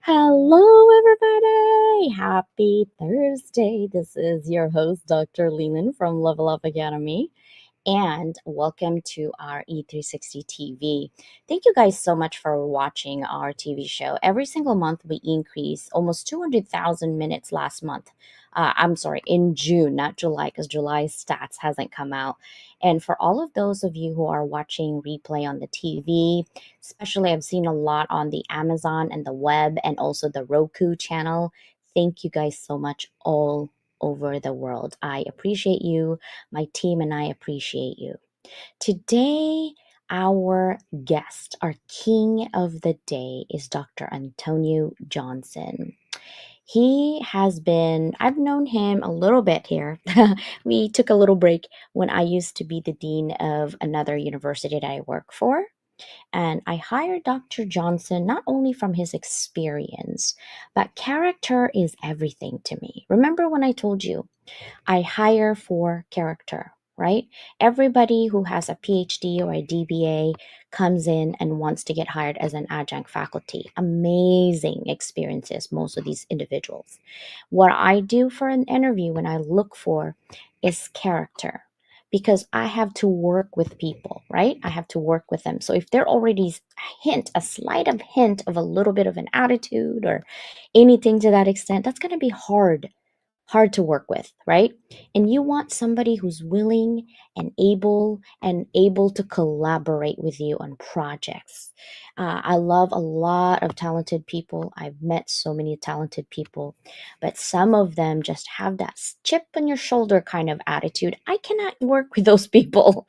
Hello, everybody. Happy Thursday. This is your host, Dr. Leland from Level Up Academy, and welcome to our E360 TV. Thank you guys so much for watching our TV show. Every single month, we increase almost 200,000 minutes last month. I'm sorry, in June, not July, because July's stats hasn't come out. And for all of those of you who are watching replay on the TV, especially I've seen a lot on the Amazon and the web and also the Roku channel. Thank you guys so much all over the world. I appreciate you. My team and I appreciate you. Today, our guest, our king of the day, is Dr. Antonio Johnson. He has been, I've known him a little bit here. We took a little break when I used to be the dean of another university that I work for. And I hired Dr. Johnson not only from his experience, but character is everything to me. Remember when I told you I hire for character, right? Everybody who has a PhD or a DBA comes in and wants to get hired as an adjunct faculty. Amazing experiences, most of these individuals. What I do for an interview when I look for is character because I have to work with people, right? I have to work with them. So if they're already a slight of hint of a little bit of an attitude or anything to that extent, that's going to be hard to work with, right? And you want somebody who's willing and able to collaborate with you on projects. I love a lot of talented people. I've met so many talented people, but some of them just have that chip on your shoulder kind of attitude. I cannot work with those people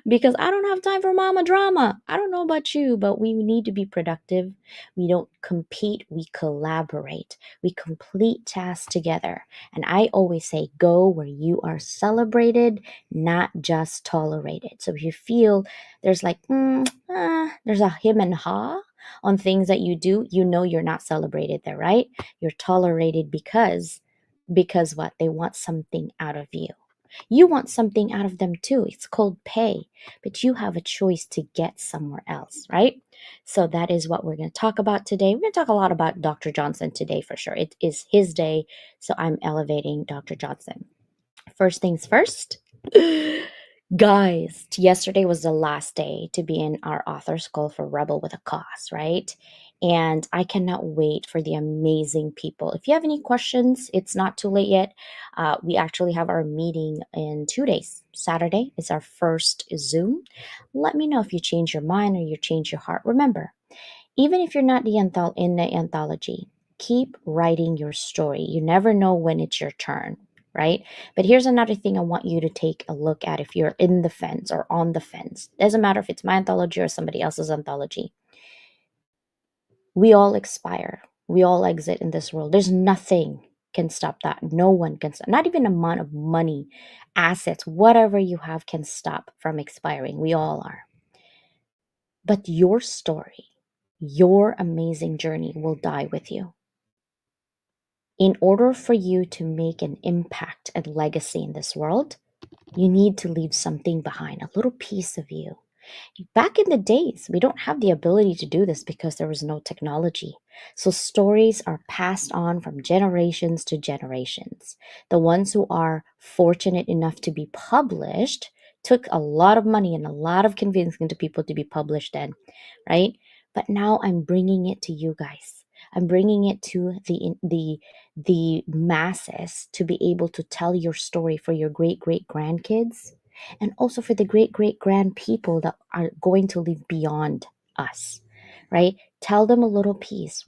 because I don't have time for mama drama. I don't know about you, but we need to be productive. We don't compete, we collaborate. We complete tasks together. And I always say, go where you are celebrated, not just tolerated. So if you feel there's like, there's a him and ha on things that you do, you know you're not celebrated there, right? You're tolerated because what? They want something out of you. You want something out of them too. It's called pay, but you have a choice to get somewhere else, right? So that is what we're going to talk about today. We're going to talk a lot about Dr. Johnson today for sure. It is his day, so I'm elevating Dr. Johnson. First things first. Guys, yesterday was the last day to be in our author's call for Rebel with a Cause, right? And I cannot wait for the amazing people. If you have any questions, it's not too late yet. We actually have our meeting in 2 days. Saturday is our first Zoom. Let me know if you change your mind or you change your heart. Remember, even if you're not in the anthology, keep writing your story. You never know when it's your turn, right? But here's another thing I want you to take a look at if you're in the fence or on the fence. Doesn't matter if it's my anthology or somebody else's anthology. We all expire. We all exit in this world. There's nothing can stop that. No one can stop. Not even amount of money, assets, whatever you have can stop from expiring. We all are. But your story, your amazing journey will die with you. In order for you to make an impact and legacy in this world, you need to leave something behind, a little piece of you. Back in the days, we don't have the ability to do this because there was no technology. So stories are passed on from generations to generations. The ones who are fortunate enough to be published took a lot of money and a lot of convincing to people to be published then, right? But now I'm bringing it to you guys. I'm bringing it to the masses to be able to tell your story for your great great grandkids, and also for the great great grand people that are going to live beyond us, right? Tell them a little piece.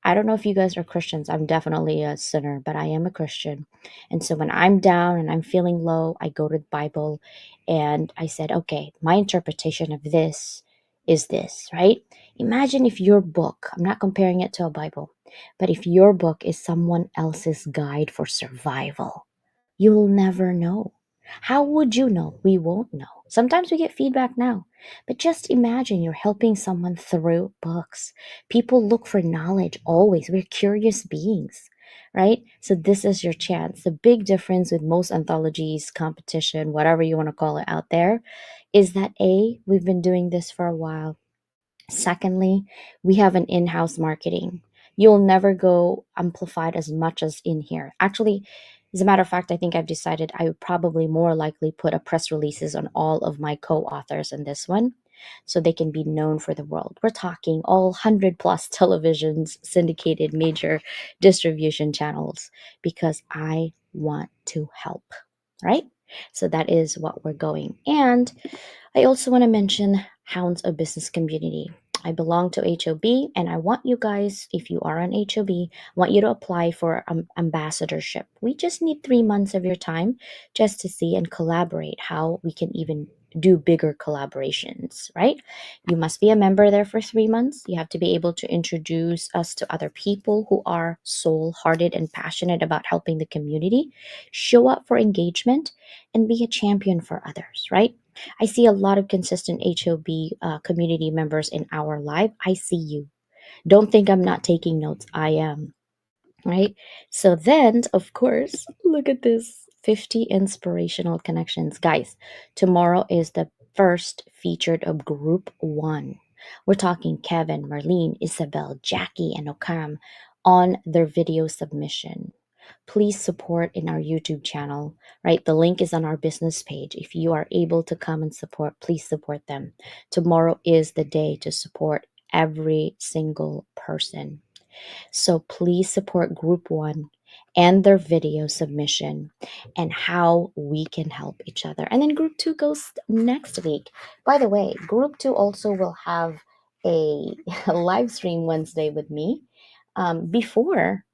I don't know if you guys are Christians. I'm definitely a sinner, but I am a Christian. And so when I'm down and I'm feeling low, I go to the Bible and I said, okay, my interpretation of this is this, right? Imagine if your book, I'm not comparing it to a Bible, but if your book is someone else's guide for survival, you'll never know. How would you know? We won't know. Sometimes we get feedback now, but just imagine you're helping someone through books. People look for knowledge always. We're curious beings, right? So this is your chance. The big difference with most anthologies, competition, whatever you want to call it out there, is that A, we've been doing this for a while. Secondly, we have an in house marketing. You'll never go amplified as much as in here. Actually, as a matter of fact, I think I've decided I would probably more likely put a press releases on all of my co authors in this one so they can be known for the world. We're talking all 100 plus televisions, syndicated major distribution channels, because I want to help, right? So that is what we're going. And I also want to mention Hounds of Business Community. I belong to HOB, and I want you guys, if you are on HOB, I want you to apply for ambassadorship. We just need 3 months of your time just to see and collaborate how we can even do bigger collaborations, right? You must be a member there for 3 months. You have to be able to introduce us to other people who are soul hearted and passionate about helping the community, show up for engagement, and be a champion for others, right? I see a lot of consistent HOB community members in our live. I see you. Don't think I'm not taking notes. I am, right? So then, of course, look at this 50 inspirational connections. Guys, tomorrow is the first featured of group one. We're talking Kevin, Marlene, Isabel, Jackie, and Okam on their video submission. Please support in our YouTube channel, right? The link is on our business page. If you are able to come and support, please support them. Tomorrow is the day to support every single person. So please support Group One and their video submission and how we can help each other. And then Group Two goes next week. By the way, Group Two also will have a, a live stream Wednesday with me before,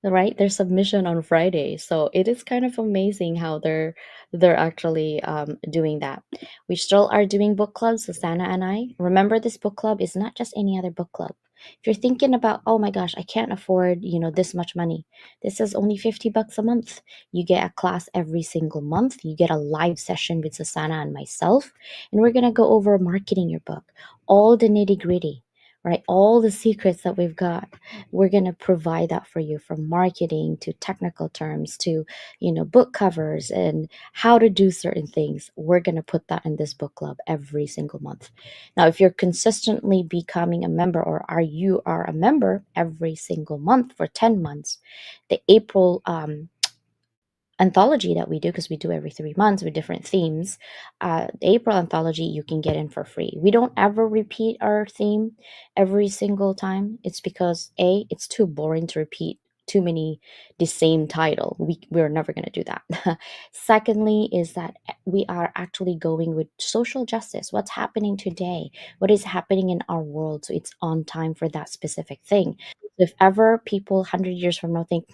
right, their submission on Friday. So it is kind of amazing how they're actually doing that. We still are doing book clubs, Susanna and I. Remember, this book club is not just any other book club. If you're thinking about, oh my gosh, I can't afford, this much money, this is only $50 a month. You get a class every single month. You get a live session with Susanna and myself, and we're gonna go over marketing your book, all the nitty gritty, right? All the secrets that we've got. We're gonna provide that for you, from marketing to technical terms to, book covers and how to do certain things. We're gonna put that in this book club every single month. Now, if you're consistently becoming a member, or you are a member every single month for 10 months, the April anthology that we do, because we do every 3 months with different themes, the April anthology you can get in for free. We don't ever repeat our theme every single time. It's because A, it's too boring to repeat too many the same title. We're never going to do that. Secondly, is that we are actually going with social justice. What's happening today? What is happening in our world? So it's on time for that specific thing. If ever people 100 years from now think,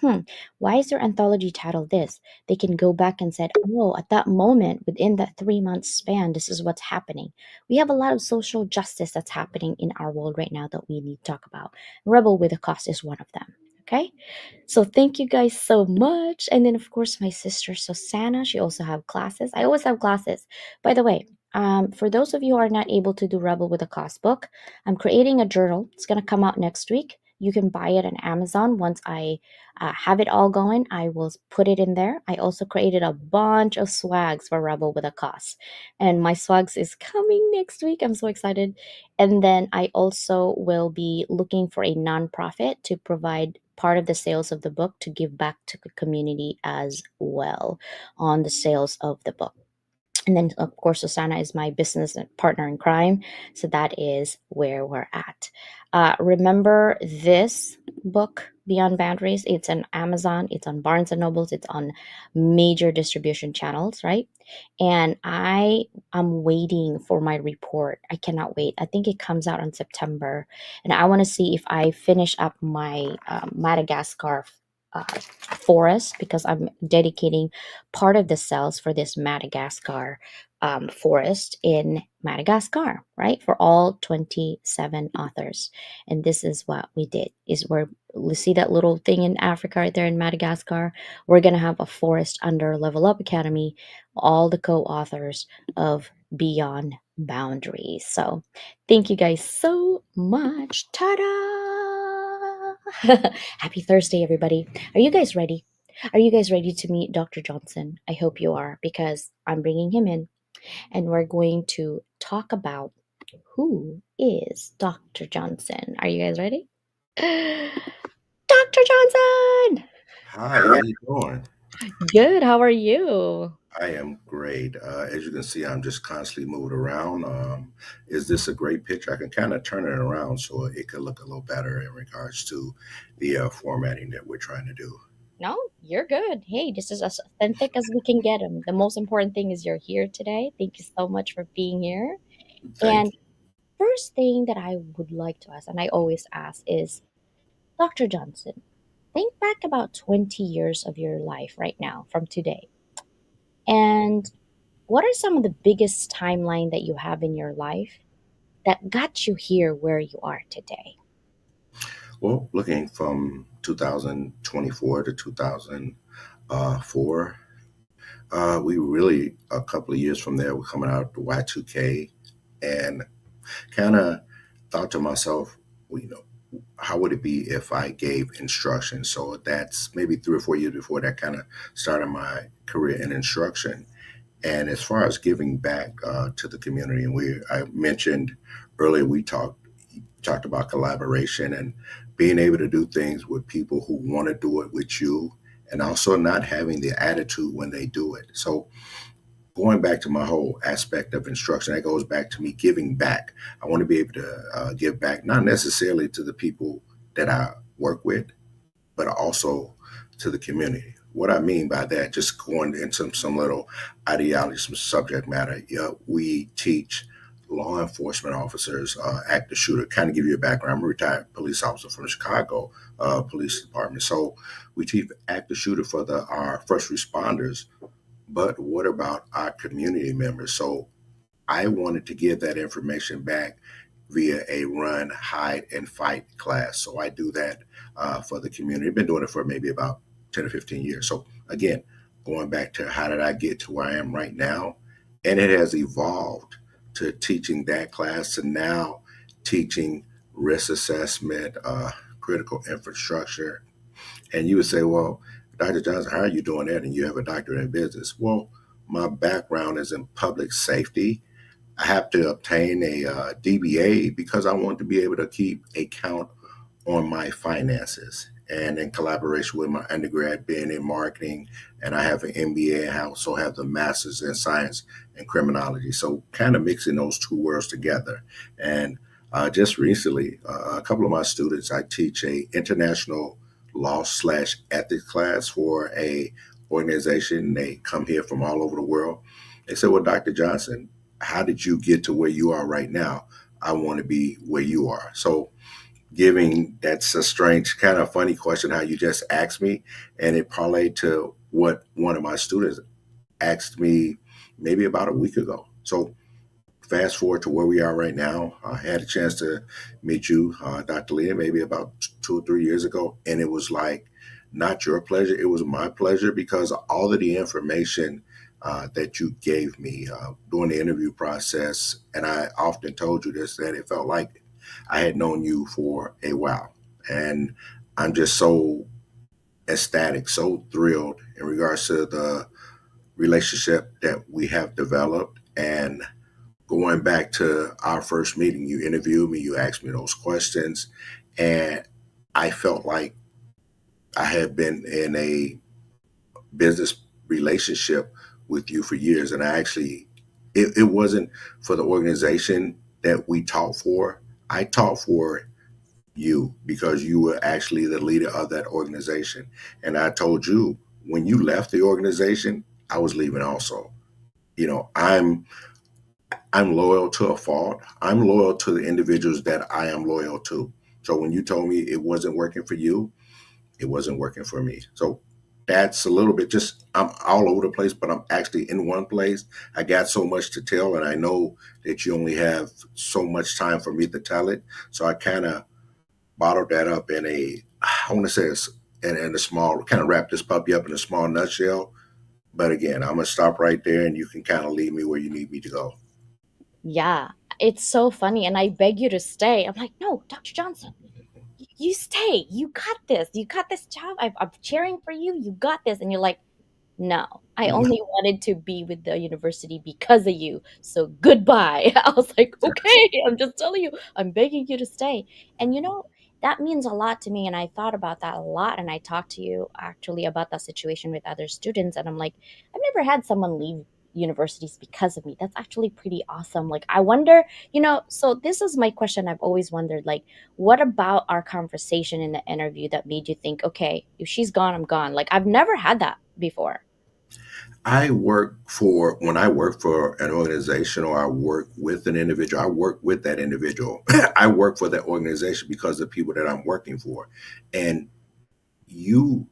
why is their anthology titled this? They can go back and said, oh, at that moment, within that 3 month span, this is what's happening. We have a lot of social justice that's happening in our world right now that we need to talk about. Rebel with a Cause is one of them. Okay. So thank you guys so much. And then of course my sister Susanna, she also have classes. I always have classes. By the way, for those of you who are not able to do Rebel with a Cause book, I'm creating a journal. It's gonna come out next week. You can buy it on Amazon. Once I have it all going, I will put it in there. I also created a bunch of swags for Rebel with a Cause, and my swags is coming next week. I'm so excited. And then I also will be looking for a nonprofit to provide part of the sales of the book to give back to the community as well on the sales of the book. And then, of course, Susanna is my business partner in crime. So that is where we're at. Remember this book, Beyond Boundaries? It's on Amazon, it's on Barnes and Nobles, it's on major distribution channels, right? And I am waiting for my report. I cannot wait. I think it comes out in September. And I want to see if I finish up my Madagascar forest, because I'm dedicating part of the cells for this Madagascar forest in Madagascar, right? For all 27 authors. And this is what we did, is we're, you see that little thing in Africa right there in Madagascar? We're going to have a forest under Level Up Academy, all the co-authors of Beyond Boundaries. So thank you guys so much. Ta-da! Happy Thursday, everybody. Are you guys ready? Are you guys ready to meet Dr. Johnson? I hope you are, because I'm bringing him in and we're going to talk about who is Dr. Johnson. Are you guys ready? Dr. Johnson! Hi, how you doing? Good. How are you? I am great. As you can see, I'm just constantly moving around. Is this a great picture? I can kind of turn it around so it could look a little better in regards to the formatting that we're trying to do. No, you're good. Hey, this is as authentic as we can get them. The most important thing is you're here today. Thank you so much for being here. Thank And you. first thing that I would like to ask, and I always ask, is Dr. Johnson, think back about 20 years of your life right now from today. And what are some of the biggest timeline that you have in your life that got you here where you are today? Well, looking from 2024 to 2004, we really, a couple of years from there, we're coming out of the Y2K and kind of thought to myself, well, how would it be if I gave instruction? So that's maybe 3 or 4 years before that kind of started my career in instruction. And as far as giving back to the community, and I mentioned earlier, we talked about collaboration and being able to do things with people who want to do it with you, and also not having the attitude when they do it. So going back to my whole aspect of instruction, that goes back to me giving back. I want to be able to give back, not necessarily to the people that I work with, but also to the community. What I mean by that, just going into some little ideology, some subject matter, we teach law enforcement officers, active shooter, kind of give you a background. I'm a retired police officer from the Chicago Police Department. So we teach active shooter for our first responders, but what about our community members? So I wanted to give that information back via a run, hide, and fight class. So I do that for the community. I've been doing it for maybe about 10 or 15 years. So again, going back to how did I get to where I am right now? And it has evolved to teaching that class to now teaching risk assessment, critical infrastructure. And you would say, well, Dr. Johnson, how are you doing that? And you have a doctorate in business. Well, my background is in public safety. I have to obtain a DBA because I want to be able to keep a count on my finances. And in collaboration with my undergrad being in marketing, and I have an MBA and I also have the master's in science and criminology. So kind of mixing those two worlds together. And just recently, a couple of my students, I teach a international law/ethics class for a organization. They come here from all over the world. They said, "Well, Dr. Johnson, how did you get to where you are right now? I want to be where you are." So giving that's a strange kind of funny question how you just asked me, and it parlayed to what one of my students asked me maybe about a week ago. So fast forward to where we are right now. I had a chance to meet you, Dr. Leah, maybe about 2 or 3 years ago, and it was like not your pleasure, it was my pleasure because all of the information that you gave me during the interview process, and I often told you this, that it felt like I had known you for a while. And I'm just so ecstatic, so thrilled in regards to the relationship that we have developed. And going back to our first meeting, you interviewed me, you asked me those questions, and I felt like I had been in a business relationship with you for years. And I actually, it wasn't for the organization that we taught for. I taught for you because you were actually the leader of that organization. And I told you when you left the organization, I was leaving also. You know, I'm loyal to a fault. I'm loyal to the individuals that I am loyal to. So when you told me it wasn't working for you, it wasn't working for me. So that's a little bit just I'm all over the place, but I'm actually in one place. I got so much to tell, and I know that you only have so much time for me to tell it. So I kind of bottled that up in a I want to say it's in a small kind of wrap this puppy up in a small nutshell. But again, I'm gonna stop right there, and you can kind of lead me where you need me to go. Yeah, it's so funny. And I beg you to stay. I'm like, no, Dr. Johnson, you stay. You got this. You got this job. I'm cheering for you. You got this. And you're like, no, I No, only wanted to be with the university because of you. So goodbye. I was like, okay, I'm just telling you, I'm begging you to stay. And that means a lot to me. And I thought about that a lot. And I talked to you actually about that situation with other students. And I'm like, I've never had someone leave universities because of me. That's actually pretty awesome. Like, I wonder, so this is my question I've always wondered, like, what about our conversation in the interview that made you think, okay, if she's gone, I'm gone? Like, I've never had that before. when I work for an organization or I work with an individual, I work with that individual. I work for that organization because of the people that I'm working for. And you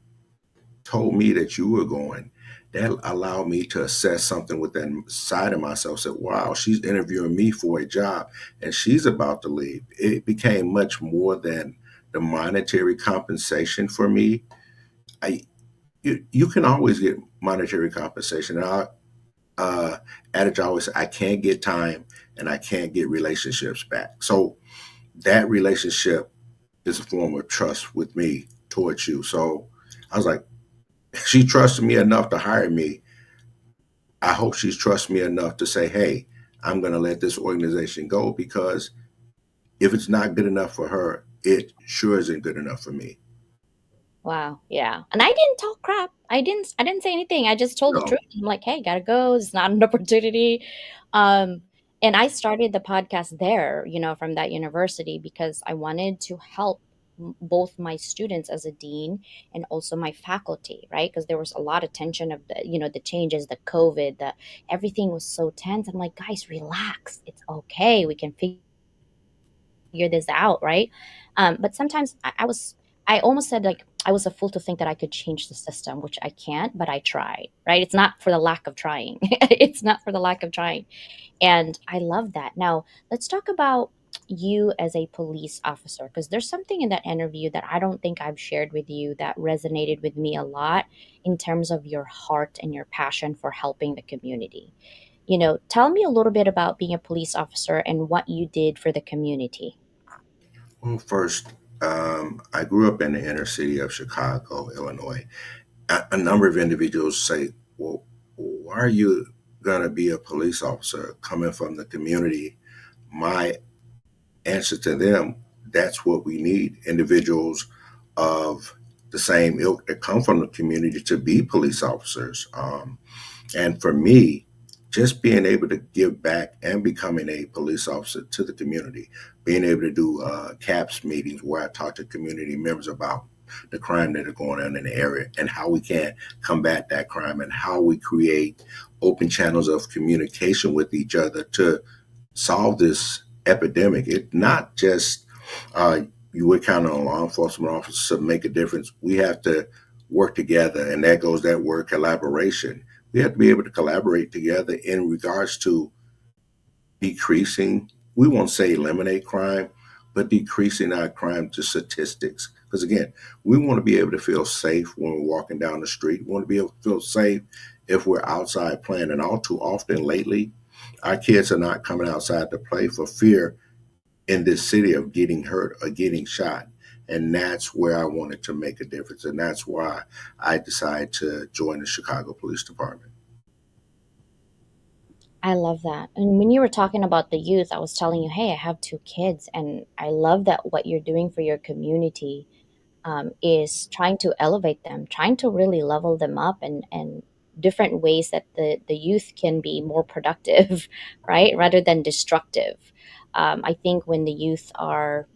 told me that you were going, that allowed me to assess something within side of myself. Said, wow, she's interviewing me for a job and she's about to leave. It became much more than the monetary compensation for me. I you can always get monetary compensation. And adage I always say, I can't get time and I can't get relationships back. So that relationship is a form of trust with me towards you. So I was like, she trusted me enough to hire me. I hope she's trusted me enough to say, hey, I'm going to let this organization go because if it's not good enough for her, it sure isn't good enough for me. Wow, yeah. And I didn't talk crap. I didn't say anything. I just told the So truth. I'm like, "Hey, gotta go. It's not an opportunity." Um, and I started the podcast there, from that university because I wanted to help both my students as a dean and also my faculty, right? Because there was a lot of tension of the changes, the COVID, the everything was so tense. I'm like, "Guys, relax. It's okay. We can figure this out, right?" But sometimes I almost said, like, I was a fool to think that I could change the system, which I can't, but I tried, right? It's not for the lack of trying. It's not for the lack of trying. And I love that. Now, let's talk about you as a police officer, because there's something in that interview that I don't think I've shared with you that resonated with me a lot in terms of your heart and your passion for helping the community. Tell me a little bit about being a police officer and what you did for the community. well, first, I grew up in the inner city of Chicago, Illinois. A number of individuals say, well, why are you going to be a police officer coming from the community? My answer to them, that's what we need, individuals of the same ilk that come from the community to be police officers. And for me, just being able to give back and becoming a police officer to the community, being able to do CAPS meetings where I talk to community members about the crime that are going on in the area and how we can combat that crime and how we create open channels of communication with each other to solve this epidemic. It's not just uh, you would count on law enforcement officers to make a difference. We have to work together, and that goes that word collaboration. We have to be able to collaborate together in regards to decreasing, we won't say eliminate crime, but decreasing our crime to statistics. Because again, we want to be able to feel safe when we're walking down the street. We want to be able to feel safe if we're outside playing. And all too often lately, our kids are not coming outside to play for fear in this city of getting hurt or getting shot. And that's where I wanted to make a difference. And that's why I decided to join the Chicago Police Department. I love that. And when you were talking about the youth, I was telling you, hey, I have two kids, and I love that what you're doing for your community is trying to elevate them, trying to really level them up, and different ways that the youth can be more productive, right, rather than destructive. I think when the youth are,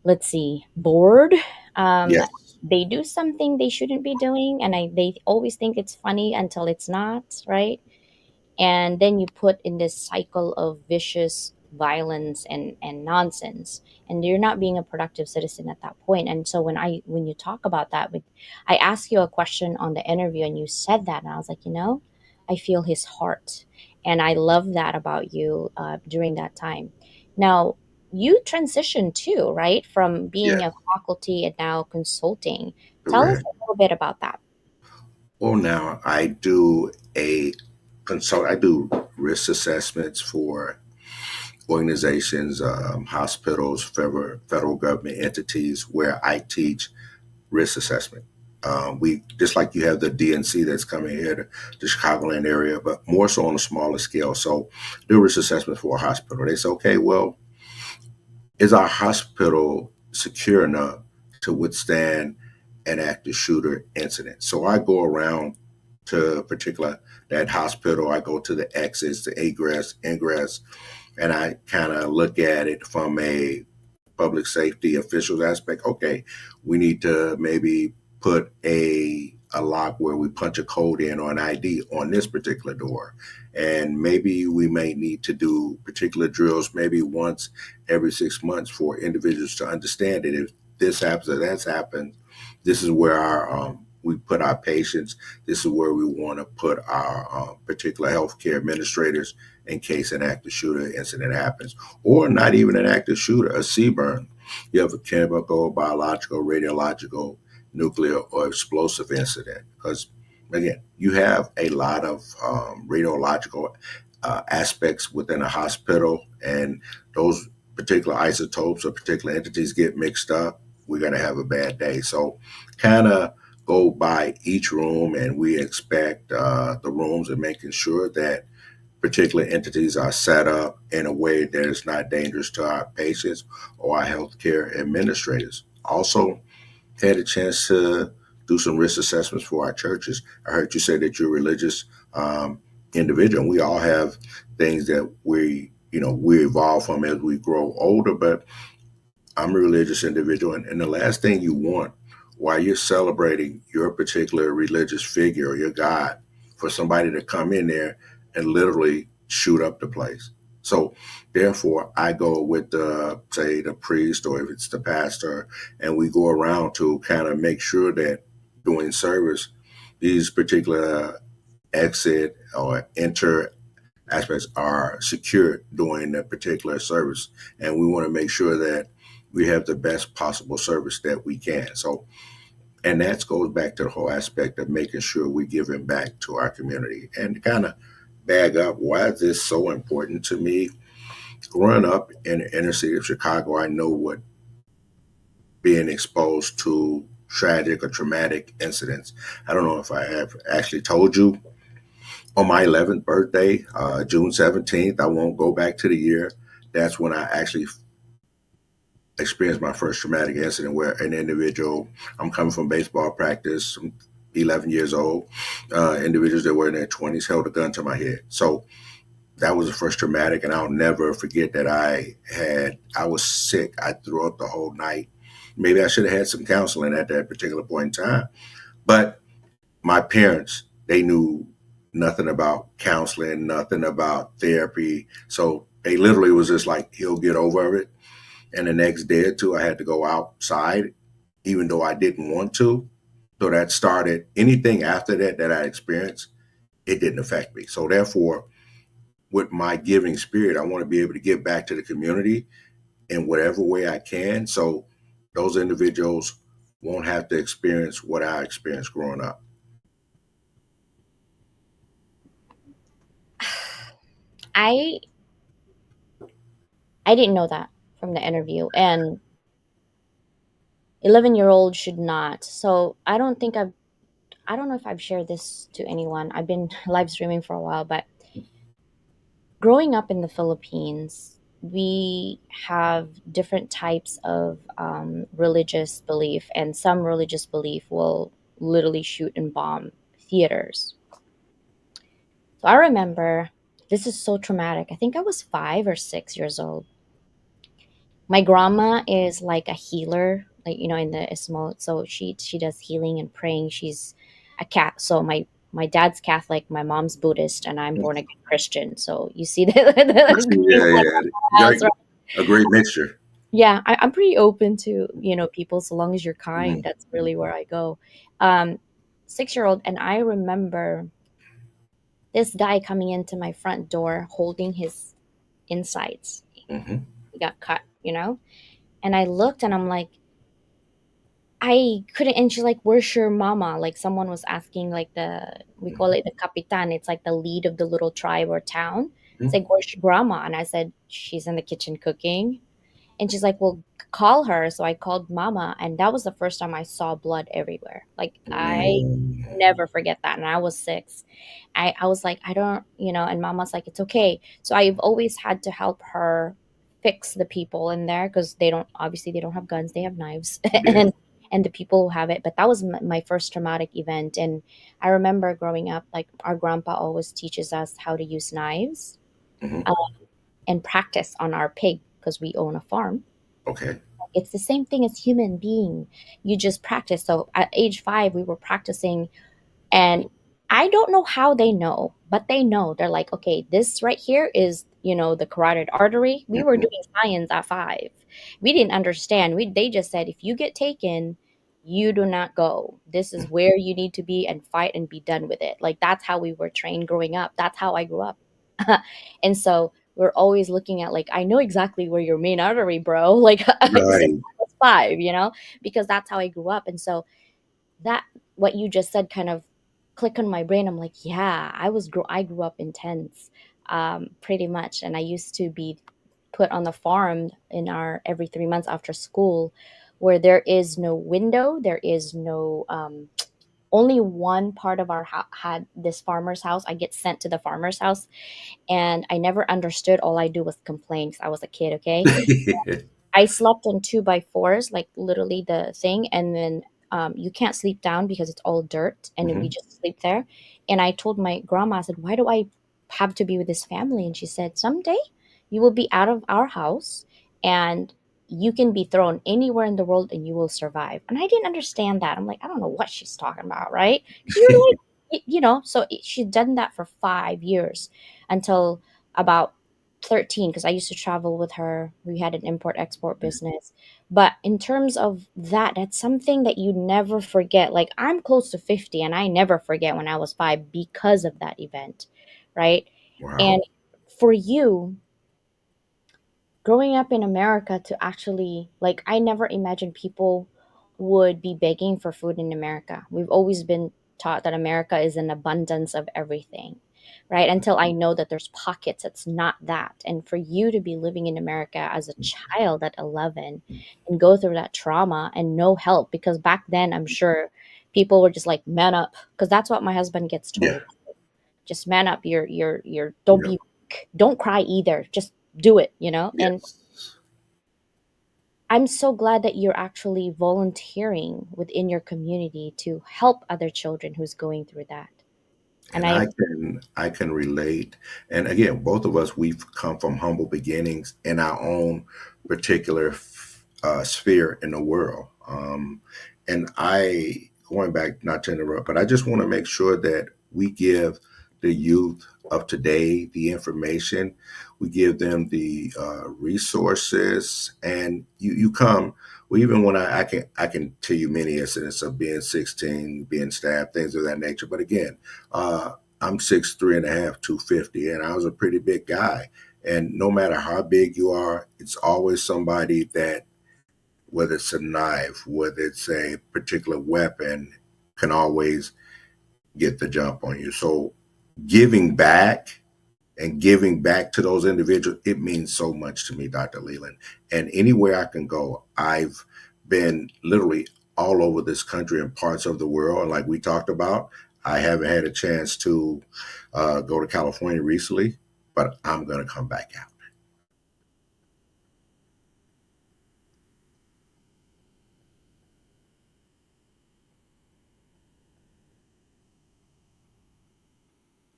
let's see, bored, um, Yes, they do something they shouldn't be doing, and they always think it's funny until it's not, right? And then you put in this cycle of vicious violence and nonsense, and you're not being a productive citizen at that point. And so when you talk about that with, I asked you a question on the interview and you said that, and I was like, I feel his heart, and I love that about you during that time. Now, you transitioned too, right, from being yes, a faculty and now consulting. Tell us correct. a little bit about that. Well, now I do a consult. I do risk assessments for organizations, hospitals, federal government entities, where I teach risk assessment. We just like you have the DNC that's coming here to the Chicagoland area, but more so on a smaller scale. So, do risk assessment for a hospital. They say, okay, well, is our hospital secure enough to withstand an active shooter incident? So I go around to particular that hospital. I go to the exits, the egress, ingress, and I kind of look at it from a public safety officials aspect. Okay, we need to maybe put a lock where we punch a code in or an ID on this particular door. And maybe we may need to do particular drills maybe once every 6 months for individuals to understand it. If this happens or that's happened, this is where our we put our patients. This is where we want to put our particular healthcare administrators in case an active shooter incident happens, or not even an active shooter, a CBRN. You have a chemical, biological, radiological, nuclear, or explosive incident. Because again, you have a lot of radiological aspects within a hospital, and those particular isotopes or particular entities get mixed up, we're going to have a bad day. So, kind of go by each room, and we inspect the rooms and making sure that particular entities are set up in a way that is not dangerous to our patients or our healthcare administrators. Also, had a chance to do some risk assessments for our churches. I heard you say that you're a religious individual. We all have things that we evolve from as we grow older, but I'm a religious individual, and the last thing you want while you're celebrating your particular religious figure or your God for somebody to come in there and literally shoot up the place. So, therefore, I go with the say the priest or if it's the pastor, and we go around to kind of make sure that during service, these particular exit or enter aspects are secure during a particular service. And we want to make sure that we have the best possible service that we can. So, and that goes back to the whole aspect of making sure we're giving back to our community and kind of bag up why is this so important to me. Growing up in the inner city of Chicago, I know what being exposed to tragic or traumatic incidents. I don't know if I have actually told you on my 11th birthday, June 17th, I won't go back to the year. That's when I actually experienced my first traumatic incident where an individual, I'm coming from baseball practice, I'm 11 years old, individuals that were in their 20s held a gun to my head. So that was the first traumatic, and I'll never forget that I was sick. I threw up the whole night. maybe I should have had some counseling at that particular point in time. But my parents, they knew nothing about counseling, nothing about therapy. So they literally was just like, he'll get over it. And the next day or two, I had to go outside, even though I didn't want to. So that started anything after that that I experienced, it didn't affect me. So therefore, with my giving spirit, I want to be able to give back to the community in whatever way I can. So those individuals won't have to experience what I experienced growing up. I I didn't know that from the interview, and 11-year-old should not. So I don't know if I've shared this to anyone. I've been live streaming for a while, but growing up in the Philippines, we have different types of religious belief, and some religious belief will literally shoot and bomb theaters. So I remember this is so traumatic. I think I was 5 or 6 years old. My grandma is like a healer, like in the Ismo. So she does healing and praying. She's a cat. So my dad's Catholic, my mom's Buddhist, and I'm born again Christian. So you see I see, the green yeah, flag yeah, on my house, great, right? a great mixture. Yeah, I'm pretty open to people, so long as you're kind. Mhm, That's really where I go. Um, 6-year-old, and I remember this guy coming into my front door holding his insides. mhm, He got cut, and I looked and I'm like, I couldn't. And she's like, "Where's your mama?" Like someone was asking, like we call it the kapitan. It's like the lead of the little tribe or town. It's mhm. like, "Where's your grandma?" And I said, "She's in the kitchen cooking." And she's like, "Well, call her." So I called mama, and that was the first time I saw blood everywhere. Like I Mm, never forget that. And I was 6. I was like, I don't, and mama's like, it's okay. So I've always had to help her fix the people in there because they don't have guns, they have knives. yeah. And the people who have it. But that was my first traumatic event. And I remember growing up, like our grandpa always teaches us how to use knives Mhm. uh, and practice on our pig because we own a farm. Okay. It's the same thing as human being. You just practice. So at age 5, we were practicing, and I don't know how they know, but they know. They're like, okay, this right here is, the carotid artery. We were Mhm. doing science at 5. We didn't understand. They just said, if you get taken, you do not go. This is where you need to be and fight and be done with it. Like that's how we were trained growing up. That's how I grew up. And so we're always looking at like, I know exactly where your main artery, bro. Like since Right. I was 5, because that's how I grew up. And so that what you just said kind of click on my brain. I'm like, yeah, I grew up in tents, pretty much, and I used to be put on the farm in our every 3 months after school, where there is no window, there is no only one part of our had this farmer's house. I get sent to the farmer's house, and I never understood. All I do was complain because I was a kid. Okay, I slept on 2 by 4s, like literally the thing, and then you can't sleep down because it's all dirt, and we Mhm. just sleep there. And I told my grandma, I said, "Why do I have to be with this family?" And she said, "Someday you will be out of our house, and you can be thrown anywhere in the world, and you will survive." And I didn't understand that. I'm like, I don't know what she's talking about, right? Because you're like, So she'd done that for 5 years until about 13 because I used to travel with her. We had an import export business. But in terms of that, that's something that you never forget. Like I'm close to 50 and I never forget when I was 5 because of that event, right? Wow. And for you, growing up in America to actually like I never imagined people would be begging for food in America. We've always been taught that America is an abundance of everything, right? Until I know that there's pockets it's not that. And for you to be living in America as a child at 11 and go through that trauma and no help because back then I'm sure people were just like man up because that's what my husband gets Yeah. told. Just man up. You're don't Yeah. be weak. Don't cry either. Just do it, And Yes. I'm so glad that you're actually volunteering within your community to help other children who's going through that. And And I can relate. And again, both of us, we've come from humble beginnings in our own particular sphere in the world. And going back, not to interrupt, but I just want to make sure that we give the youth of today the information, we give them the resources, and you come. Well, even when I can tell you many incidents of being 16, being stabbed, things of that nature. But again, uh, I'm 6'3" and a half, 250, and I was a pretty big guy. And no matter how big you are, it's always somebody that, whether it's a knife, whether it's a particular weapon, can always get the jump on you. So giving back and giving back to those individuals, it means so much to me, Dr. Leland. And anywhere I can go, I've been literally all over this country and parts of the world. And like we talked about, I haven't had a chance to go to California recently, but I'm going to come back out.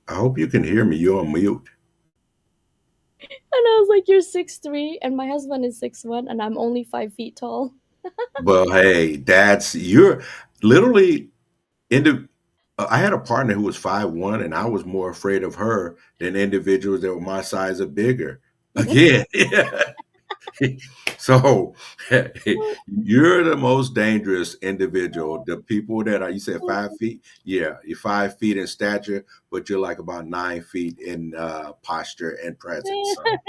I hope you can hear me. You're on mute. And I was like, "You're 6'3", and my husband is 6'1", and I'm only 5 feet tall." Well, hey, you're literally into. I had a partner who was 5'1", and I was more afraid of her than individuals that were my size or bigger. Again, so you're the most dangerous individual. The people that are, you said 5 feet, yeah, you're 5 feet in stature, but you're like about 9 feet in posture and presence. So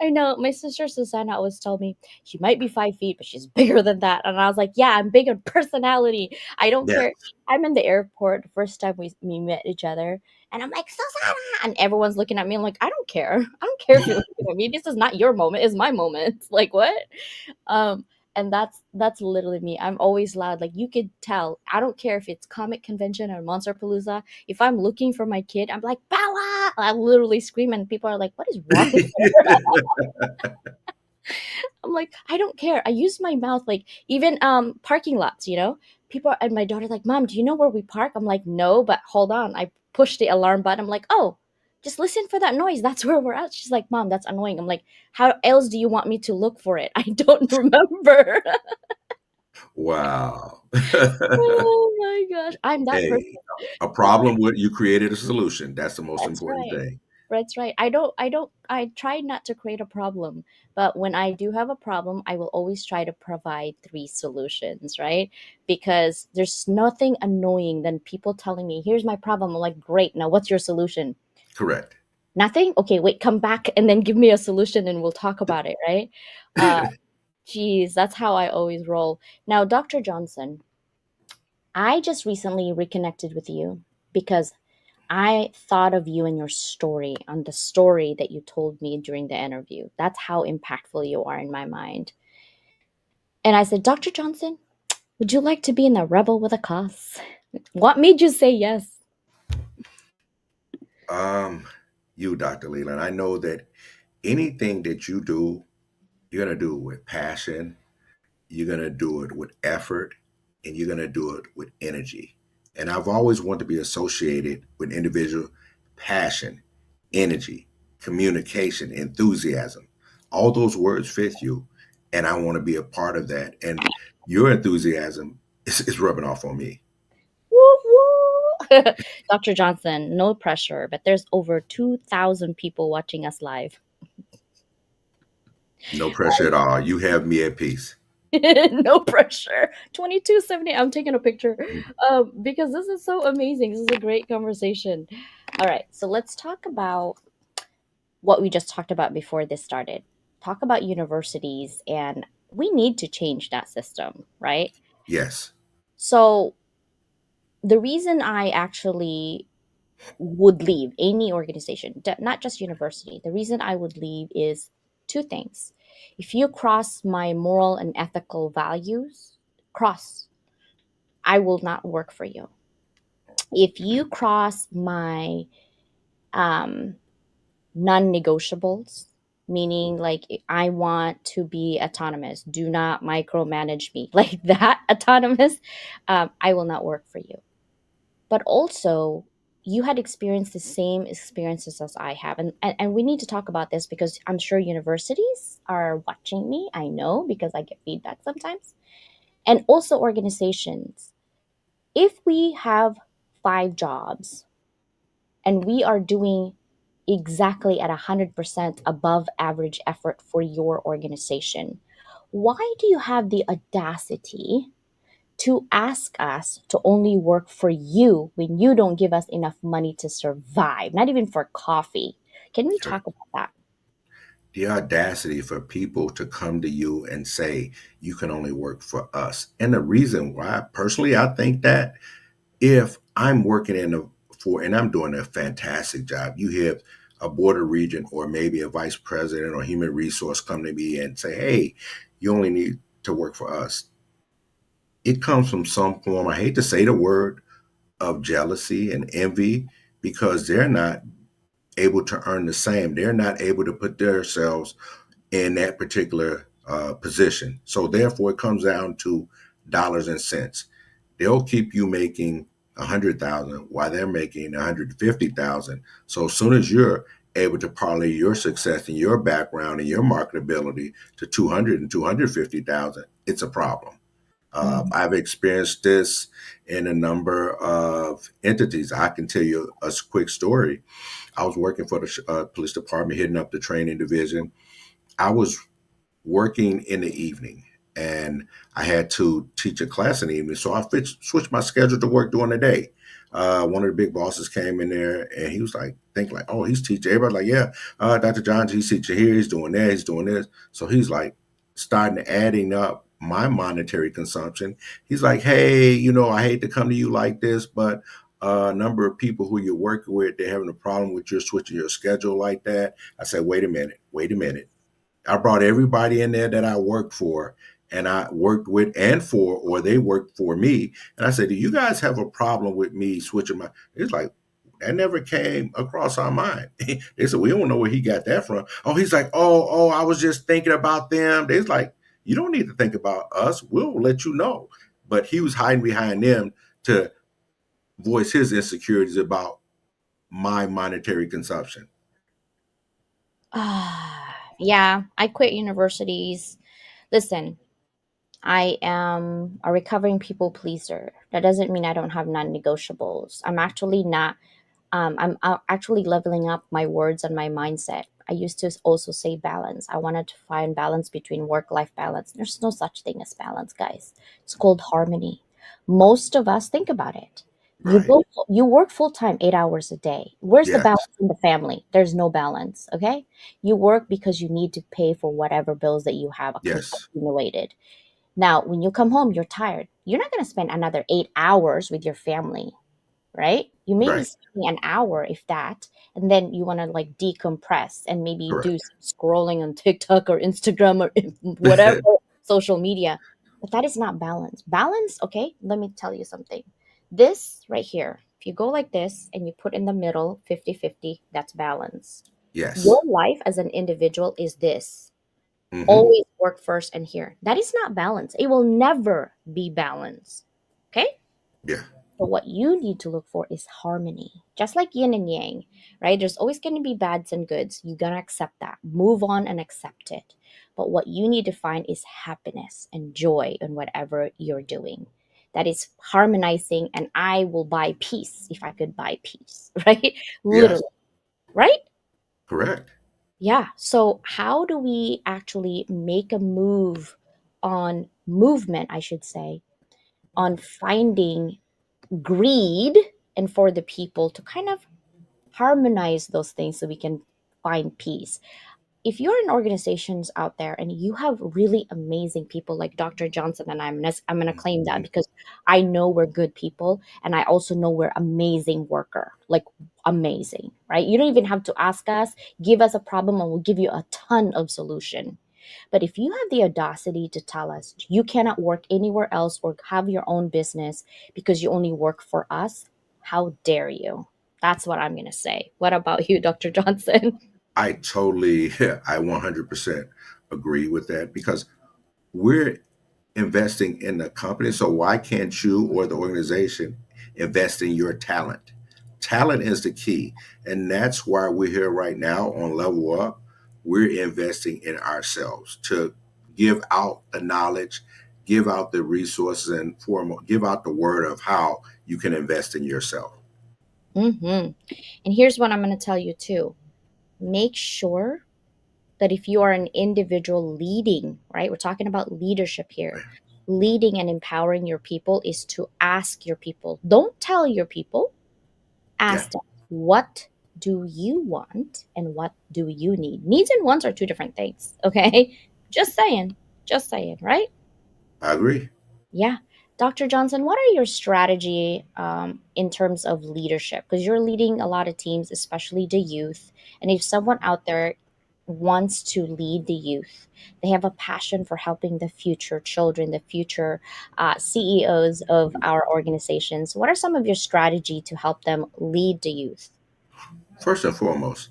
I know. My sister Susanna always told me she might be 5 feet, but she's bigger than that. And I was like, yeah, I'm big in personality. I don't yeah, care. I'm in the airport the first time we met each other, and I'm like, Susanna, and everyone's looking at me. I'm like, I don't care. I don't care if you're looking at me. This is not your moment. It's my moment. Like what? Um, and that's literally me. I'm always loud. Like you could tell. I don't care if it's comic convention or Monster Palooza. If I'm looking for my kid, I'm like, Bella! I literally scream, and people are like, what is wrong with I'm like, I don't care. I use my mouth like even parking lots, People and my daughter's like, Mom, do you know where we park? I'm like, no, but hold on. I push the alarm button. I'm like, oh, just listen for that noise. That's where we're at. She's like, Mom, that's annoying. I'm like, how else do you want me to look for it? I don't remember. wow. Oh my gosh. I'm that person. Hey, a Uh, problem with you created a solution. That's the most That's important right. thing. That's right. I try not to create a problem, but when I do have a problem, I will always try to provide three solutions, right? Because there's nothing annoying than people telling me, here's my problem. I'm like, great. Now what's your solution? Correct. Nothing? Okay, wait, come back and then give me a solution and we'll talk about it, right? Uh, Geez, that's how I always roll. Now, Dr. Johnson, I just recently reconnected with you because I thought of you and your story on the story that you told me during the interview. That's how impactful you are in my mind. And I said, Dr. Johnson, would you like to be in a rebel with a cause? What made you say yes? um, you, Dr. Leland, I know that anything that you do, you're gonna do it with passion, you're gonna do it with effort, and you're gonna do it with energy. And I've always wanted to be associated with individual passion, energy, communication, enthusiasm. All those words fit you, and I want to be a part of that. And your enthusiasm is rubbing off on me. Woo woo. Dr. Johnson, no pressure, but there's over 2,000 people watching us live. No pressure at all. You have me at peace. No pressure. 2270. I'm taking a picture because this is so amazing. This is a great conversation. All right, so let's talk about what we just talked about before this started. Talk about universities, and we need to change that system, right? Yes, So, the reason I actually would leave any organization, not just university, the reason I would leave is two things. If you cross my moral and ethical values, cross, I will not work for you. If you cross my um, non negotiables, meaning like I want to be autonomous, do not micromanage me, like that autonomous, I will not work for you. But also, you had experienced the same experiences as I have. And we need to talk about this because I'm sure universities are watching me. I know because I get feedback sometimes. And also organizations. If we have 5 jobs and we are doing exactly at 100% above average effort for your organization, why do you have the audacity to ask us to only work for you when you don't give us enough money to survive, not even for coffee? Can we Sure. talk about that? The audacity for people to come to you and say you can only work for us. And the reason why, personally, I think that if I'm working in a for and I'm doing a fantastic job, you have a border region or maybe a vice president or human resource come to me and say, "Hey, you only need to work for us." It comes from some form. I hate to say the word of jealousy and envy because they're not able to earn the same. They're not able to put themselves in that particular position. So therefore, it comes down to dollars and cents. They'll keep you making 100,000 while they're making 150,000. So as soon as you're able to parlay your success and your background and your marketability to 200 and 250,000, it's a problem. Mhm. I've experienced this in a number of entities. I can tell you a quick story. I was working for the police department, heading up the training division. I was working in the evening and I had to teach a class in the evening. So I switched my schedule to work during the day. One of the big bosses came in there and he was like, think like, oh, he's teaching. Everybody like, yeah, Dr. Johns, he's teaching here. He's doing that. He's doing this. So he's like starting adding up my monetary consumption. He's like, hey, I hate to come to you like this, but a number of people who you're working with, they're having a problem with your switching your schedule like that. I said, wait a minute. I brought everybody in there that I worked for and I worked with and for, or they worked for me. And I said, do you guys have a problem with me switching my, it's like, that never came across our mind. They said, we don't know where he got that from. Oh, he's like, I was just thinking about them. They's like, you don't need to think about us. We'll let you know. But he was hiding behind them to voice his insecurities about my monetary consumption. Yeah, I quit universities. Listen, I am a recovering people pleaser. That doesn't mean I don't have non negotiables. I'm actually not I'm actually leveling up my words and my mindset. I used to also say balance. I wanted to find balance between work life balance. There's no such thing as balance, guys. It's called harmony. Most of us think about it. Right. You work full time 8 hours a day. Where's the Yes. balance in the family? There's no balance. Okay, you work because you need to pay for whatever bills that you have Yes. accumulated. Now, when you come home, you're tired. You're not going to spend another 8 hours with your family, right? You maybe Right. spending an hour, if that, and then you want to like decompress and maybe do Correct. some scrolling on TikTok or Instagram or whatever social media. But that is not balance. Balance, okay, let me tell you something. This right here, if you go like this and you put in the middle 50-50, that's balance. Yes. Your life as an individual is this. Hmm. Always work first and here. That is not balance. It will never be balance. Okay? Yeah. But what you need to look for is harmony, just like yin and yang, right? There's always going to be bads and goods. You're going to accept that, move on and accept it. But what you need to find is happiness and joy in whatever you're doing. That is harmonizing, and I will buy peace if I could buy peace, right? Yes. Literally, right? Correct. Yeah. So, how do we actually make a move on movement, I should say, on finding greed and for the people to kind of harmonize those things so we can find peace? If you're in organizations out there and you have really amazing people like Dr. Johnson, and I'm gonna claim that Mhm. because I know we're good people and I also know we're amazing worker, like amazing, right? You don't even have to ask us, give us a problem and we'll give you a ton of solution. But if you have the audacity to tell us you cannot work anywhere else or have your own business because you only work for us, how dare you? That's what I'm going to say. What about you, Dr. Johnson? I totally, I 100% agree with that because we're investing in the company. So why can't you or the organization invest in your talent? Talent is the key. And that's why we're here right now on Level Up. We're investing in ourselves to give out the knowledge, give out the resources, and give out the word of how you can invest in yourself. Hmm. And here's what I'm going to tell you too. Make sure that if you are an individual leading, right? We're talking about leadership here. Leading and empowering your people is to ask your people. Don't tell your people, Yeah, ask them, what do you want and what do you need? Needs and wants are two different things, okay? Just saying. Just saying, right? I agree. Yeah. Dr. Johnson, what are your strategy in terms of leadership? Because you're leading a lot of teams, especially the youth. And if someone out there wants to lead the youth, they have a passion for helping the future children, the future CEOs of our organizations. What are some of your strategy to help them lead the youth? First and foremost,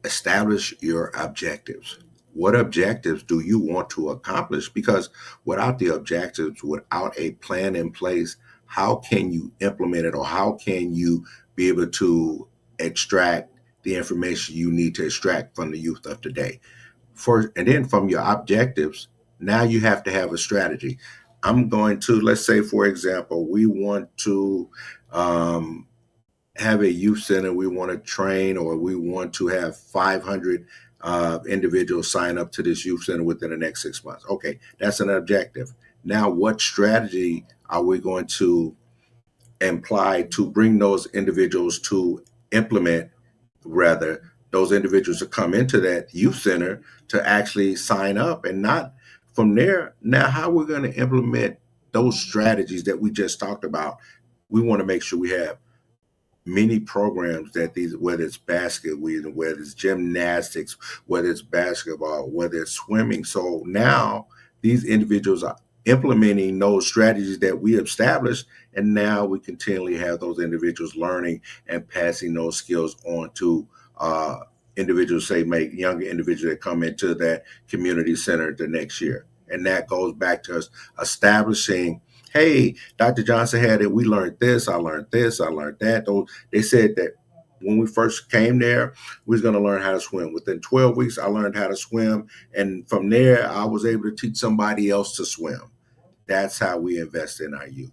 establish your objectives. What objectives do you want to accomplish? Because without the objectives, without a plan in place, how can you implement it, or how can you be able to extract the information you need to extract from the youth of today? And then from your objectives, now you have to have a strategy. I'm going to, let's say, for example, we want to um, have a youth center, we want to train, or we want to have 500 individuals sign up to this youth center within the next 6 months. Okay, that's an objective. Now, what strategy are we going to imply to bring those individuals to implement, rather, those individuals to come into that youth center to actually sign up, and not from there? Now, how we're going to implement those strategies that we just talked about? We want to make sure we have many programs that these, whether it's whether it's gymnastics, whether it's basketball, whether it's swimming. So now these individuals are implementing those strategies that we established, and now we continually have those individuals learning and passing those skills on to individuals, say, make younger individuals that come into that community center the next year. And that goes back to us establishing, hey, Dr. Johnson had it. We learned this. I learned this. I learned that. They said that when we first came there, we was going to learn how to swim. Within 12 weeks, I learned how to swim. And from there, I was able to teach somebody else to swim. That's how we invest in our youth.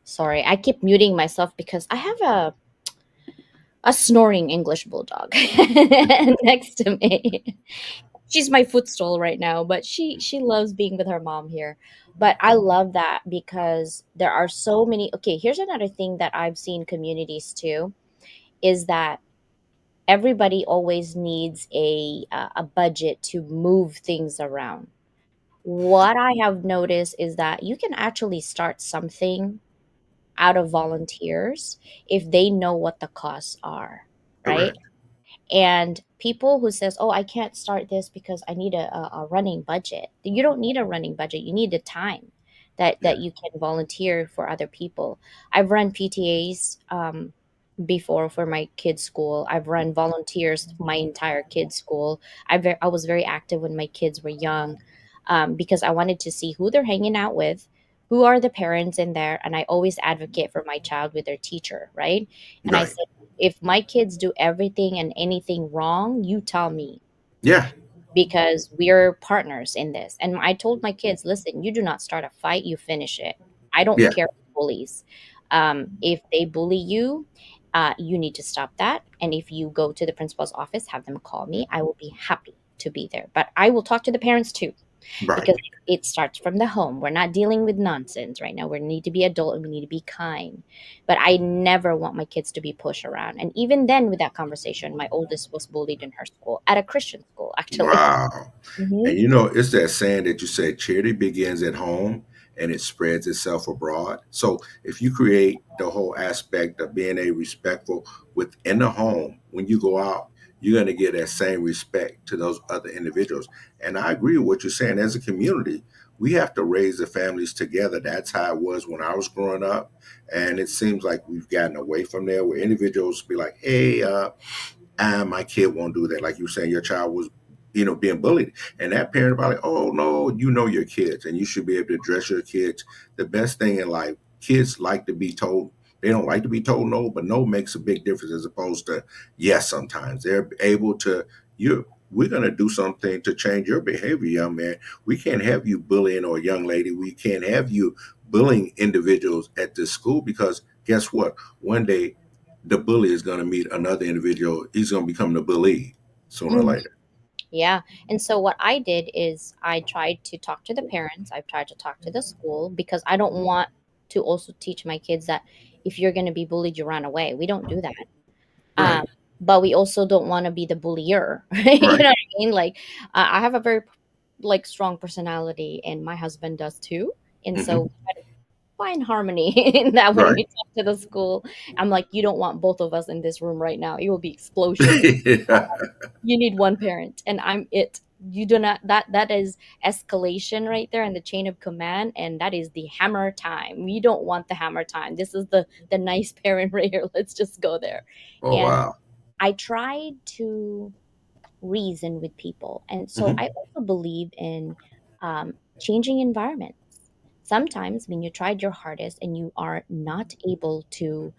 Sorry, I keep muting myself because I have a snoring English bulldog next to me. She's my footstool right now, but she loves being with her mom here. But I love that because there are so many. Okay, here's another thing that I've seen communities too is that everybody always needs a budget to move things around. What I have noticed is that you can actually start something out of volunteers if they know what the costs are, right? Correct. And people who says, oh, I can't start this because I need a running budget. You don't need a running budget, you need the time that Yeah. you can volunteer for other people. I've run PTAs before for my kids school. I've run volunteers my entire kids school. I was very active when my kids were young, because I wanted to see who they're hanging out with, who are the parents in there, and I always advocate for my child with their teacher, right? And I Right. said, if my kids do everything and anything wrong, you tell me, Yeah. because we're partners in this. And I told my kids, listen, you do not start a fight, you finish it. I don't Yeah. care who bullies. If they bully you, you need to stop that. And if you go to the principal's office, have them call me. I will be happy to be there. But I will talk to the parents too, Right. because it starts from the home. We're not dealing with nonsense right now. We need to be adult and we need to be kind. But I never want my kids to be pushed around. And even then, with that conversation, my oldest was bullied in her school, at a Christian school, actually. Wow. Hmm. And it's that saying that you said, charity begins at home and it spreads itself abroad. So if you create the whole aspect of being a respectful within the home, when you go out, you're going to get that same respect to those other individuals. And I agree with what you're saying. As a community, we have to raise the families together. That's how it was when I was growing up. And it seems like we've gotten away from there, where individuals be like, hey, my kid won't do that. Like you were saying, your child was, being bullied. And that parent about like, oh no, you know your kids and you should be able to address your kids. The best thing in life, kids like to be told, They don't like to be told no, but no makes a big difference as opposed to yes. Sometimes they're able to you. We're going to do something to change your behavior, young man. We can't have you bullying or young lady. We can't have you bullying individuals at this school because guess what? One day the bully is going to meet another individual. He's going to become the bully sooner or Mhm. later. Yeah. And so what I did is I tried to talk to the parents. I've tried to talk to the school because I don't want to also teach my kids that if you're going to be bullied, you run away. We don't do that. Um, Right. but we also don't want to be the bullier. You Right. know what I mean? Like, I have a very like strong personality, and my husband does too. And so we Hmm. try to find harmony in that when Right. we talk to the school. I'm like, you don't want both of us in this room right now. It will be explosion. You need one parent, and I'm it. You do not, that is escalation right there in the chain of command, and that is the hammer time. We don't want the hammer time. This is the nice parent right here. Let's just go there. Oh And wow. I tried to reason with people. And so Hmm. I also believe in changing environments. Sometimes when you tried your hardest and you are not able to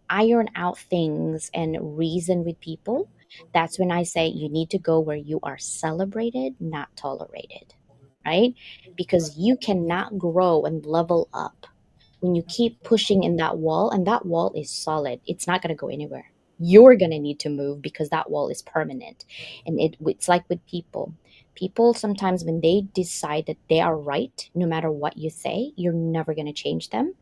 iron out things and reason with people, that's when I say you need to go where you are celebrated, not tolerated, right? Because you cannot grow and level up when you keep pushing in that wall, and that wall is solid. It's not going to go anywhere. You're going to need to move because that wall is permanent. And it's like with people. People sometimes, when they decide that they are right, no matter what you say, you're never going to change them.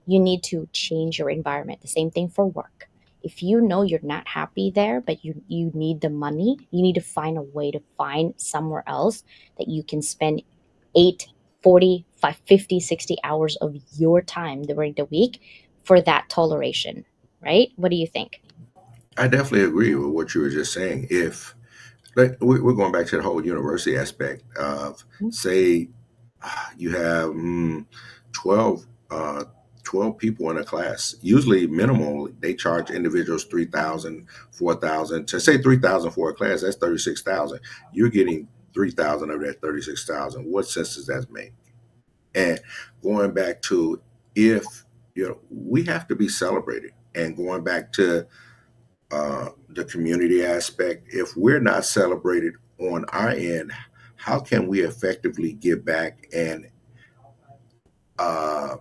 You need to change your environment. The same thing for work. If you know you're not happy there, but you need the money, you need to find a way to find somewhere else that you can spend 8, 45, 50, 60 hours of your time during the week for that toleration, right? What do you think? I definitely agree with what you were just saying. If like we're going back to the whole university aspect of say you have 12 12 people in a class. Usually minimal they charge individuals 3,000, 4,000. To say 3,000 for a class, that's 36,000. You're getting 3,000 of that 36,000. What sense does that make? And going back to if we have to be celebrated, and going back to the community aspect, if we're not celebrated on our end, how can we effectively give back and uh,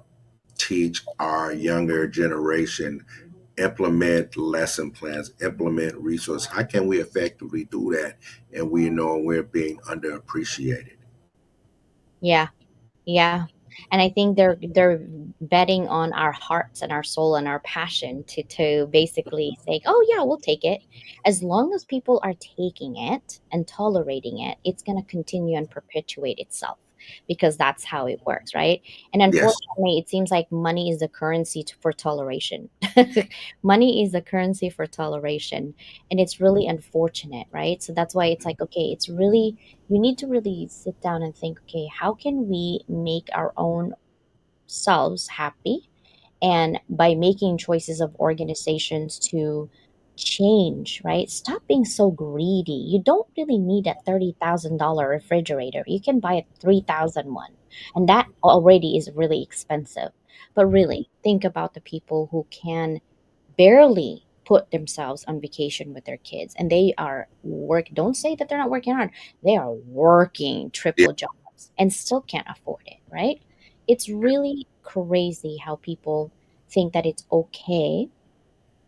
teach our younger generation, implement lesson plans, implement resources? How can we effectively do that? And we know we're being underappreciated. Yeah. Yeah. And I think they're betting on our hearts and our soul and our passion to basically say, "Oh yeah, we'll take it." As long as people are taking it and tolerating it, it's going to continue and perpetuate itself because that's how it works, right? And Yes, unfortunately, it seems like money is the currency for toleration. Money is the currency for toleration, and it's really unfortunate, right? So that's why it's like, okay, it's really, you need to really sit down and think, okay, how can we make our own selves happy? And by making choices of organizations to change, right? Stop being so greedy. You don't really need a $30,000 refrigerator. You can buy a 3,000 one, and that already is really expensive. But really, think about the people who can barely put themselves on vacation with their kids, and they are work, don't say that they're not working hard. They are working yeah, triple jobs and still can't afford it, right? It's really crazy how people think that it's okay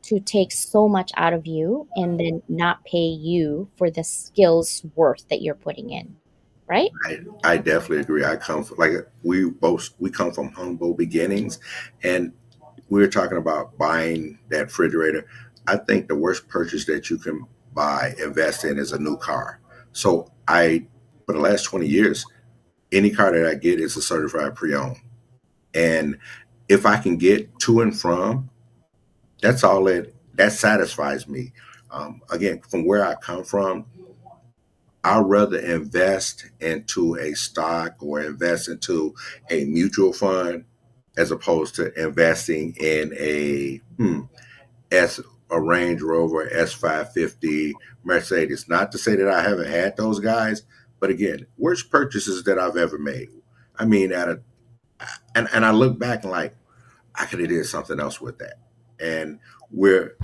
to take so much out of you and then not pay you for the skills worth that you're putting in, right? I definitely agree. I come from, like we come from humble beginnings, and we were talking about buying that refrigerator. I think the worst purchase that you can buy, invest in, is a new car. So for the last 20 years, any car that I get is a certified pre-owned. And if I can get to and from, that satisfies me. Again, from where I come from, I'd rather invest into a stock or invest into a mutual fund as opposed to investing in S a Range Rover S550 Mercedes. Not to say that I haven't had those guys, but again, worst purchases that I've ever made. I mean, and I look back and like I could have did something else with that. And we're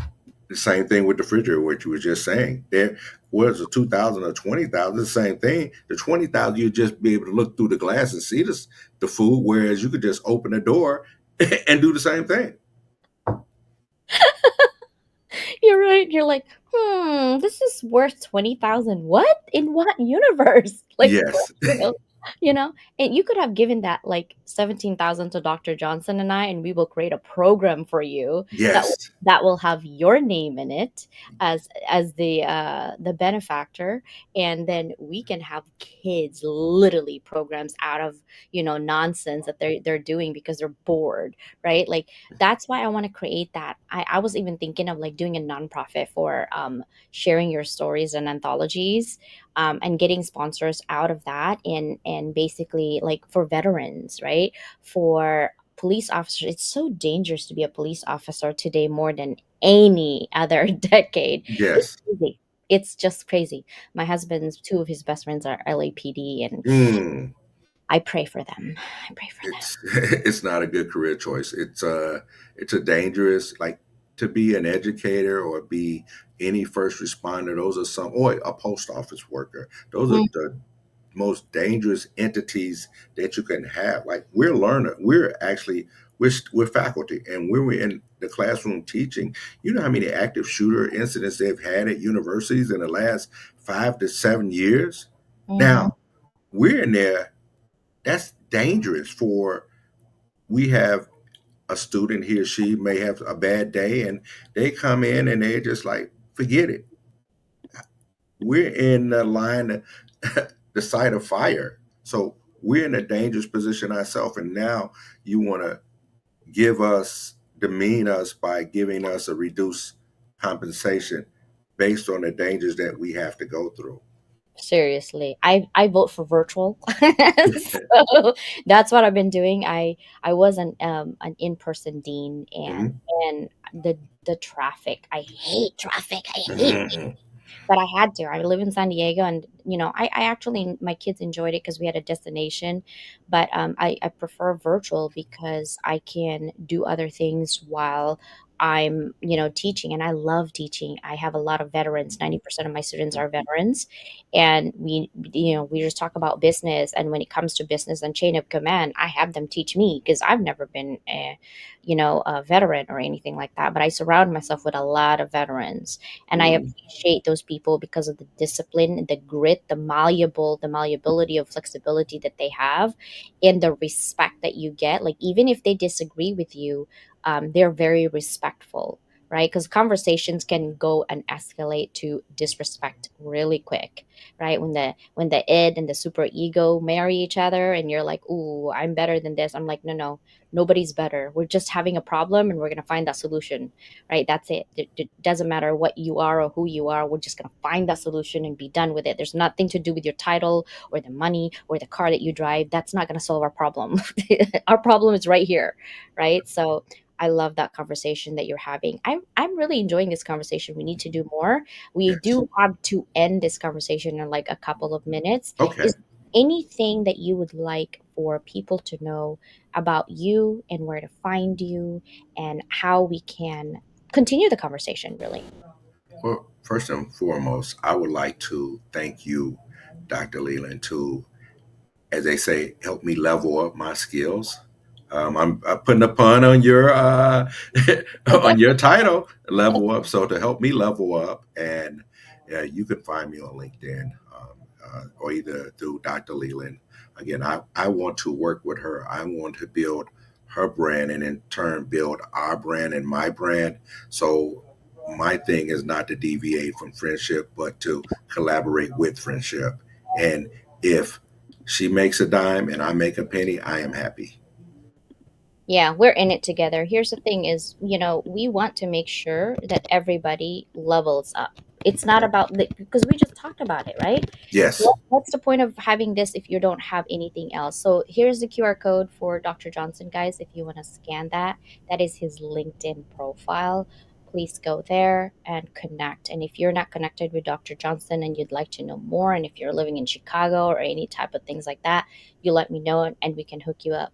the same thing with the refrigerator, what you were just saying. There was a 2,000 or 20,000, the same thing. The 20,000, you'd just be able to look through the glass and see the food, whereas you could just open the door and do the same thing. You're right. You're like, this is worth 20,000. What? In what universe? Like, what? Yes, You know, and you could have given that like 17,000 to Dr. Johnson and I, and we will create a program for you yes, that will have your name in it as the benefactor, and then we can have kids literally programs out of nonsense that they're doing because they're bored, right? Like that's why I want to create that. I was even thinking of like doing a nonprofit for sharing your stories and anthologies, and getting sponsors out of that, and basically like for veterans, right? For police officers, it's so dangerous to be a police officer today more than any other decade. It's yes. crazy. It's just crazy. My husband's two of his best friends are LAPD, and Mm, I pray for them. I pray for them. it's it's not a good career choice. It's a dangerous, like, to be an educator or be any first responder. Those are some, or a post office worker. Those are Mm, the most dangerous entities that you can have. Like, we're learner, we're actually we're faculty, and when we're in the classroom teaching, you know how many active shooter incidents they've had at universities in the last 5 to 7 years. mhm. Now we're in there. That's dangerous. For we have a student, he or she may have a bad day, and they come in and they just like, forget it. We're in the line, the site of fire. So we're in a dangerous position ourselves. And now you want to demean us by giving us a reduced compensation based on the dangers that we have to go through. Seriously, I vote for virtual. So that's what I've been doing. I was an in-person dean, Mhm. and the traffic. I hate traffic. I hate Mhm. but I had to. I live in San Diego, and I actually my kids enjoyed it because we had a destination, but I prefer virtual because I can do other things while I'm teaching, and I love teaching. I have a lot of veterans. 90% of my students are veterans, and we just talk about business. And when it comes to business and chain of command, I have them teach me because I've never been a veteran or anything like that. But I surround myself with a lot of veterans, and I Mhm. appreciate those people because of the discipline, the grit, the malleability of flexibility that they have, and the respect that you get. Like even if they disagree with you, they're very respectful, right? Because conversations can go and escalate to disrespect really quick, right? When the id and the super ego marry each other, and you're like, "Ooh, I'm better than this." I'm like, "No, no, nobody's better. We're just having a problem, and we're gonna find that solution." Right? That's it. It doesn't matter what you are or who you are. We're just going to find that solution and be done with it. There's nothing to do with your title or the money or the car that you drive. That's not going to solve our problem. Our problem is right here. Right. So I love that conversation that you're having. I'm really enjoying this conversation. We need to do more. We Yes. do have to end this conversation in like a couple of minutes. Okay. Is anything that you would like for people to know about you and where to find you and how we can continue the conversation, really? Well, first and foremost, I would like to thank you, Dr. Leland, to, as they say, help me level up my skills. I'm putting a pun on your on your title, level up. So to help me level up, and you can find me on LinkedIn, or either through Dr. Leland. Again, I want to work with her. I want to build her brand, and in turn build our brand and my brand. So my thing is not to deviate from friendship, but to collaborate with friendship. And if she makes a dime and I make a penny, I am happy. Yeah, we're in it together. Here's the thing is, we want to make sure that everybody levels up. It's not about because we just talked about it, right? Yes. What's the point of having this if you don't have anything else? So here's the QR code for Dr. Johnson, guys. If you want to scan that, that is his LinkedIn profile. please go there and connect. And if you're not connected with Dr. Johnson and you'd like to know more, and if you're living in Chicago or any type of things like that, you let me know and we can hook you up.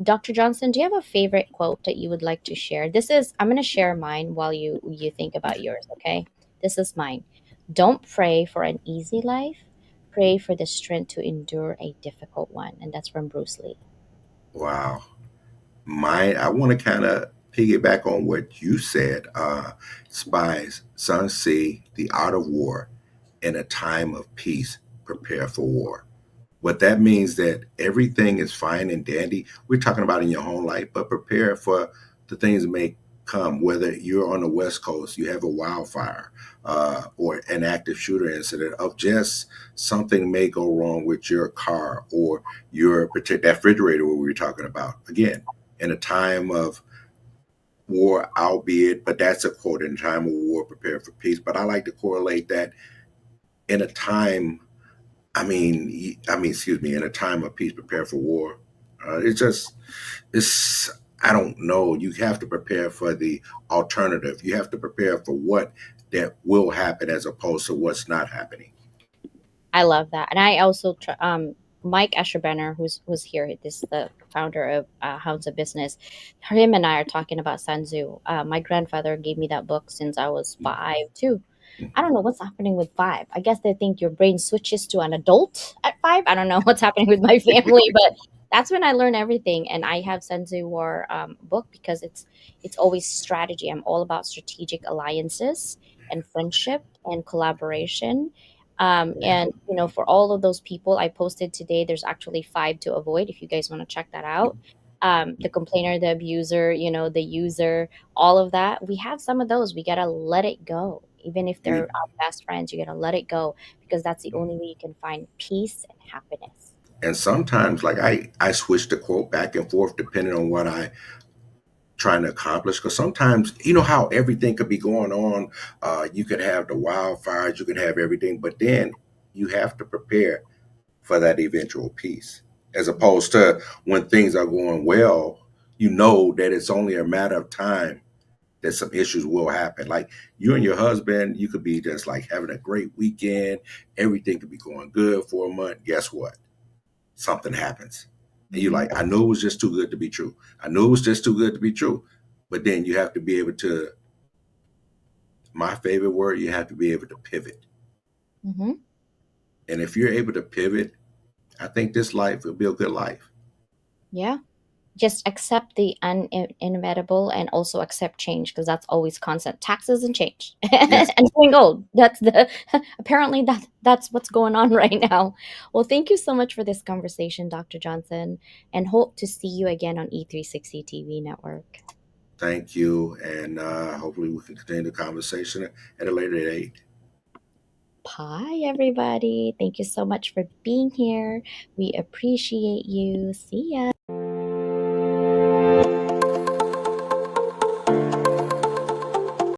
Dr. Johnson, do you have a favorite quote that you would like to share? I'm going to share mine while you think about yours, okay? This is mine. Don't pray for an easy life. Pray for the strength to endure a difficult one. And that's from Bruce Lee. Wow. I want to kind of piggyback on what you said. Spies, Sun Tzu, The Art of War, in a time of peace, prepare for war. What that means that everything is fine and dandy. We're talking about in your home life, but prepare for the things that may come. Whether you're on the West Coast, you have a wildfire or an active shooter incident of just something may go wrong with your car or that refrigerator what we were talking about. Again, in a time of war, albeit, but that's a quote, in a time of war, prepare for peace. But I like to correlate that in a time excuse me, in a time of peace, prepare for war. It's, I don't know. You have to prepare for the alternative. You have to prepare for what that will happen as opposed to what's not happening. I love that, and I also Mike Escherbenner, who's here, this the founder of Hounds of Business. Him and I are talking about Sun Tzu. My grandfather gave me that book since I was five too. I don't know what's happening with five. I guess they think your brain switches to an adult at five. I don't know what's happening with my family, but that's when I learn everything. And I have Sun Tzu War book because it's always strategy. I'm all about strategic alliances and friendship and collaboration. And for all of those people I posted today, there's actually five to avoid if you guys want to check that out. The complainer, the abuser, the user, all of that. We have some of those. We gotta let it go. Even if they're our best friends, you gotta let it go because that's the only way you can find peace and happiness. And sometimes, like I switch the quote back and forth depending on what I trying to accomplish. Because sometimes, you know how everything could be going on. You could have the wildfires, you could have everything, but then you have to prepare for that eventual peace. As opposed to when things are going well, you know that it's only a matter of time that some issues will happen. Like you and your husband, you could be just like having a great weekend. Everything could be going good for a month. Guess what? Something happens. And you're Mhm. like, I know it was just too good to be true. I knew it was just too good to be true. But then you have to be able to, my favorite word, you have to be able to pivot. Mhm. And if you're able to pivot, I think this life will be a good life. Yeah. Just accept the inevitable and also accept change because that's always constant. Taxes and change Yes. and going old. That's the apparently that's what's going on right now. Well, thank you so much for this conversation, Dr. Johnson, and hope to see you again on E360 TV network. Thank you. And hopefully we can continue the conversation at a later date. Bye, everybody. Thank you so much for being here. We appreciate you. See ya.